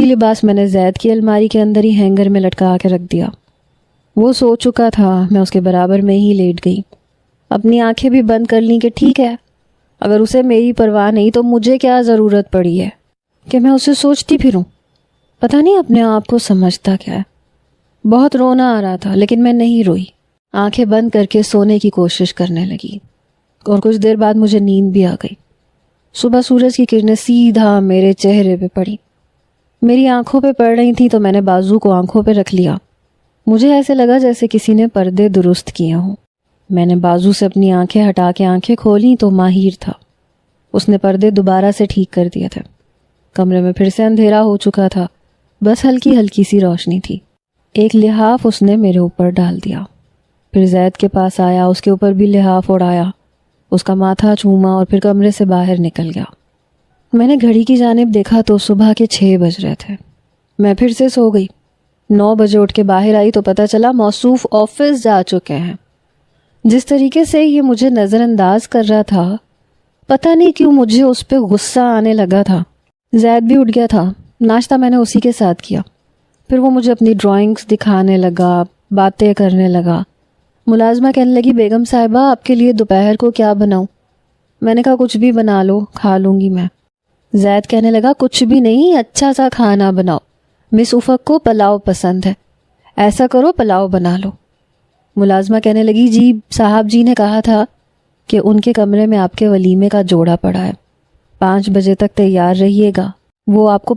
لباس میں نے زید کی الماری کے اندر ہی ہینگر میں لٹکا کے رکھ دیا۔ وہ سو چکا تھا، میں اس کے برابر میں ہی لیٹ گئی، اپنی آنکھیں بھی بند کر لیں کہ ٹھیک ہے، اگر اسے میری پرواہ نہیں تو مجھے کیا ضرورت پڑی ہے کہ میں اسے سوچتی پھروں۔ پتہ نہیں اپنے آپ کو سمجھتا کیا ہے۔ بہت رونا آ رہا تھا لیکن میں نہیں روئی، آنکھیں بند کر کے سونے کی کوشش کرنے لگی، اور کچھ دیر بعد مجھے نیند بھی آ گئی۔ صبح سورج کی کرنیں سیدھا میرے چہرے پہ پڑی، میری آنکھوں پہ پڑ رہی تھیں تو میں نے بازو کو آنکھوں پہ رکھ لیا۔ مجھے ایسے لگا جیسے کسی نے پردے درست کیے ہوں۔ میں نے بازو سے اپنی آنکھیں ہٹا کے آنکھیں کھولیں تو ماہر تھا، اس نے پردے دوبارہ سے ٹھیک کر دیے تھے۔ کمرے میں پھر سے اندھیرا ہو چکا تھا، بس ہلکی ہلکی سی روشنی تھی۔ ایک لحاف اس نے میرے اوپر ڈال دیا، پھر زید کے پاس آیا، اس کے اوپر بھی لحاف اڑایا، اس کا ماتھا چوما اور پھر کمرے سے باہر نکل گیا۔ میں نے گھڑی کی جانب دیکھا تو صبح کے 6 بج رہے تھے۔ میں پھر سے سو گئی۔ 9 بجے اٹھ کے باہر آئی تو پتہ چلا موصوف آفس جا چکے ہیں۔ جس طریقے سے یہ مجھے نظر انداز کر رہا تھا، پتہ نہیں کیوں مجھے اس پہ غصہ آنے لگا تھا۔ زید بھی اٹھ گیا تھا، ناشتہ میں نے اسی کے ساتھ کیا۔ پھر وہ مجھے اپنی ڈرائنگز دکھانے لگا، باتیں کرنے لگا۔ ملازمہ کہنے لگی بیگم صاحبہ آپ کے لیے دوپہر کو کیا بناؤں؟ میں نے کہا کچھ بھی بنا لو، کھا لوں گی میں۔ زید کہنے لگا کچھ بھی نہیں، اچھا سا کھانا بناؤ، مس افق کو پلاؤ پسند ہے، ایسا کرو پلاؤ بنا لو۔ ملازمہ کہنے لگی جی صاحب جی نے کہا تھا کہ ان کے کمرے میں آپ کے ولیمے کا جوڑا پڑا ہے، 5 بجے تک تیار رہیے گا، وہ آپ کو